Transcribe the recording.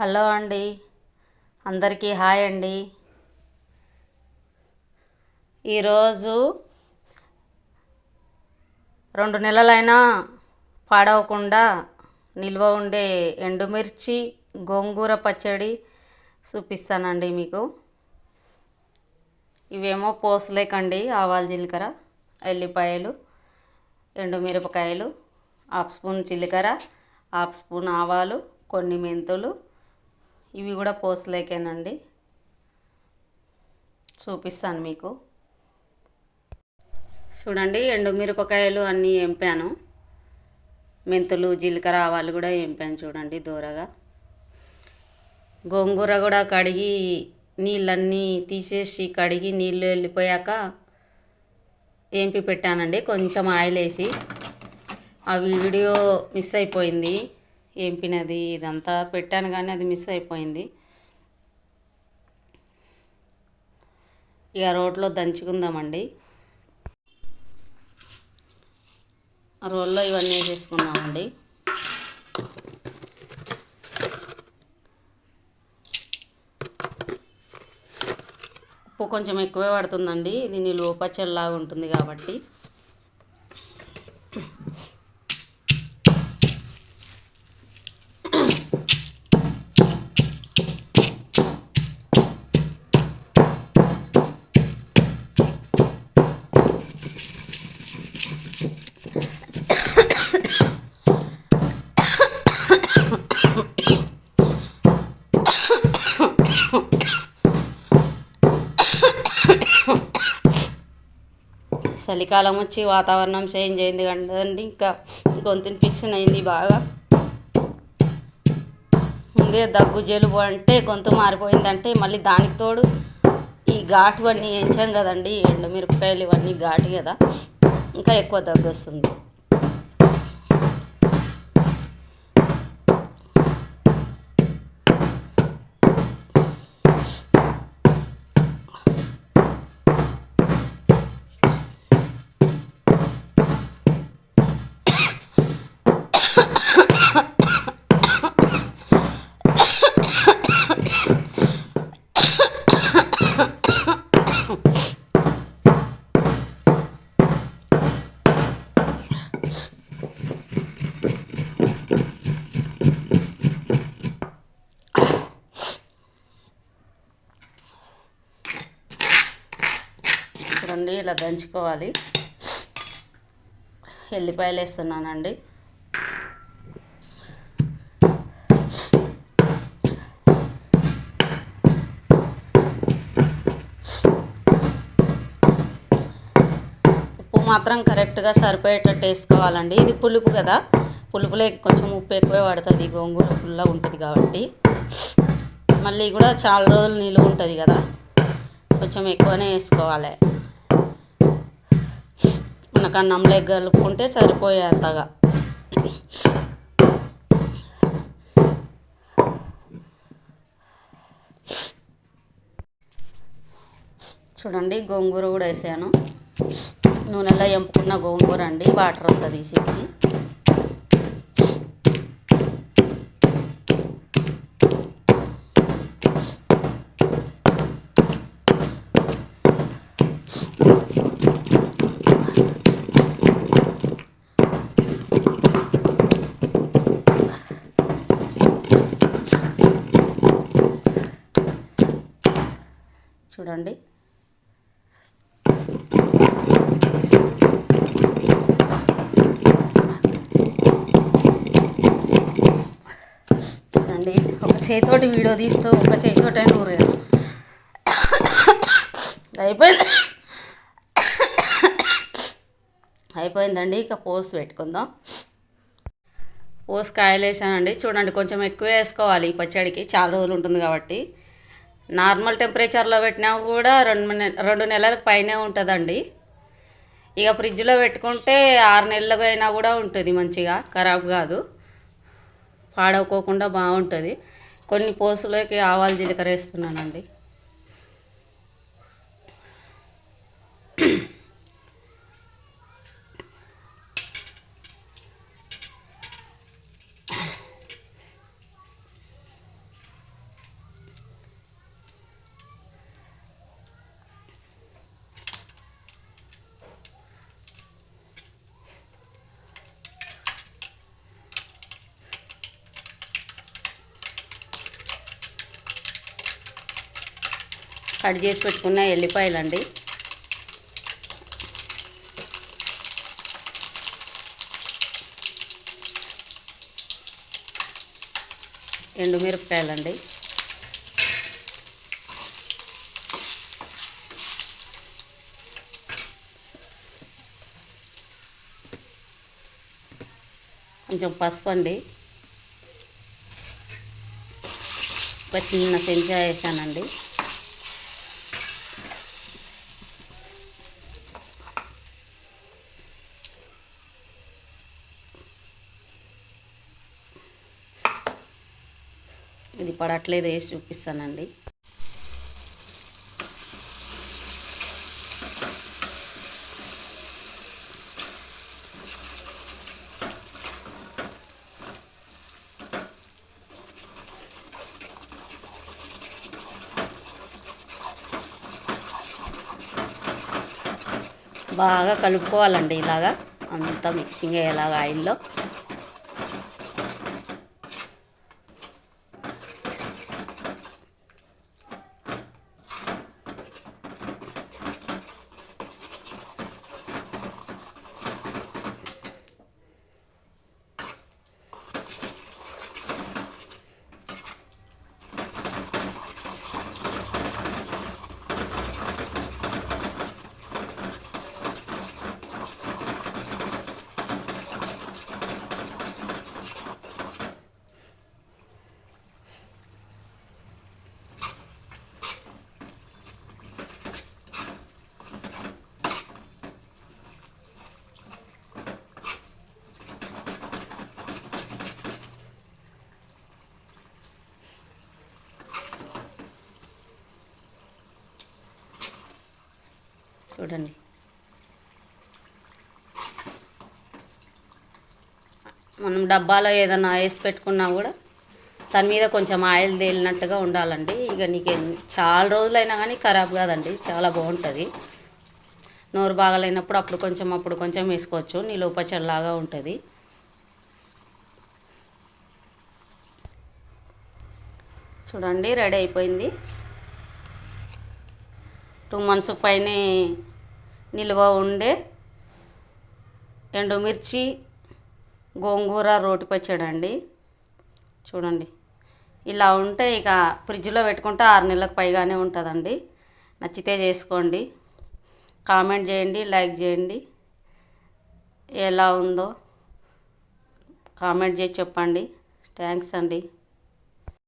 Hello అండి, అందరికీ hi అండి. ఈరోజు 2 నెలలైనా పాడవకుండా నిల్వ ఉండే ఎండుమిర్చి గోంగూర పచ్చడి చూపిస్తానండి మీకు. ఇవేమో పోసలేకండి, ఆవాలు జీలకర్ర ఎల్లిపాయలు ఎండుమిరపకాయలు, హాఫ్ స్పూన్ జీలకర్ర, హాఫ్ స్పూన్ ఆవాలు, కొన్ని మెంతులు. ఇవి కూడా పోసలేకేనండి, చూపిస్తాను మీకు. చూడండి, ఎండుమిరపకాయలు అన్నీ వేంపాను, మెంతులు జీలకర్ర ఆవాలు కూడా వేంపాను చూడండి దూరగా. గోంగూర కూడా కడిగి నీళ్ళన్నీ తీసేసి కడిగి నీళ్ళు వెళ్ళిపోయాక వేంపి పెట్టానండి, కొంచెం ఆయిల్ వేసి. ఆ వీడియో మిస్ అయిపోయింది, వేంపినది ఇదంతా పెట్టాను కానీ అది మిస్ అయిపోయింది. ఇక రోట్లో దంచుకుందామండి. రోల్లో ఇవన్నీ వేసేసుకున్నామండి. ఉప్పు కొంచెం ఎక్కువే పడుతుందండి, ఇది నిలువ పచ్చడిలాగా ఉంటుంది కాబట్టి. చలికాలం వచ్చి వాతావరణం చేంజ్ అయింది కదండి, ఇంకా గొంతు ఇన్ఫెక్షన్ అయింది బాగా. ముందే దగ్గు జలుబు అంటే గొంతు మారిపోయిందంటే మళ్ళీ దానికి తోడు ఈ ఘాటు అన్నీ వేయించాం కదండి, ఎండుమిరపకాయలు ఇవన్నీ ఘాటు కదా, ఇంకా ఎక్కువ దగ్గు వస్తుంది. చూడండి, ఇలా దంచుకోవాలి. ఎల్లిపాయలు వేస్తున్నానండి. ఉప్పు మాత్రం కరెక్ట్గా సరిపోయేటట్టు వేసుకోవాలండి. ఇది పులుపు కదా, పులుపులో కొంచెం ఉప్పు ఎక్కువే పడుతుంది, గోంగూర పుల్ల ఉంటుంది కాబట్టి. మళ్ళీ కూడా చాలా రోజులు నిలువ ఉంటుంది కదా, కొంచెం ఎక్కువనే వేసుకోవాలి. మనకు అన్నంలో కలుపుకుంటే సరిపోయేంతగా. చూడండి, గోంగూర కూడా వేసాను. నూనెలో ఎంపుకున్న గోంగూర అండి, వాటర్ అంతా తీసేసి. చూడండి, చూడండి, ఒక చేతితోటి వీడియో తీస్తూ ఒక చేతితోటే నూరాను. అయిపోయిందండి. ఇక పోసు పెట్టుకుందాం. పోసు కాయలు వేసానండి. చూడండి, కొంచెం ఎక్కువ వేసుకోవాలి, ఈ పచ్చడికి చాలా రోజులు ఉంటుంది కాబట్టి. నార్మల్ టెంపరేచర్లో పెట్టినా కూడా 2 నెలలకు పైనే ఉంటుందండి. ఇక ఫ్రిడ్జ్లో పెట్టుకుంటే 6 నెలలకు అయినా కూడా ఉంటుంది, మంచిగా ఖరాబ్ కాదు, పాడవుకోకుండా బాగుంటుంది. కొన్ని పోసులోకి ఆవాలు జీలకర్ర వేస్తున్నానండి. కట్ చేసి పెట్టుకున్న ఎల్లిపాయలండి, ఎండుమిరపకాయలండి, కొంచెం పసుపు అండి, ఒక చిన్న చెంచా వేసానండి, ఇది పడట్లేదు వేసి చూపిస్తానండి. బాగా కలుపుకోవాలండి, ఇలాగా అంతా మిక్సింగ్ అయ్యేలాగా ఆయిల్లో. చూడండి, మనం డబ్బాలో ఏదైనా వేసి పెట్టుకున్నా కూడా దాని మీద కొంచెం ఆయిల్ తేలినట్టుగా ఉండాలండి. ఇక నీకు చాలా రోజులైనా కానీ ఖరాబ్ కాదండి, చాలా బాగుంటుంది. నోరు బాగాలేనప్పుడు అప్పుడు కొంచెం వేసుకోవచ్చు, నిలువ పచ్చడిలాగా ఉంటుంది. చూడండి, రెడీ అయిపోయింది. 2 months పైనే నిల్వ ఉండే ఎండుమిర్చి గోంగూర రోటి పచ్చడి అండి. చూడండి, ఇలా ఉంటే ఇక ఫ్రిడ్జ్లో పెట్టుకుంటే 6 నెలలకు పైగానే ఉంటుందండి. నచ్చితే చేసుకోండి, కామెంట్ చేయండి, లైక్ చేయండి, ఎలా ఉందో కామెంట్ చేసి చెప్పండి. థ్యాంక్స్ అండి.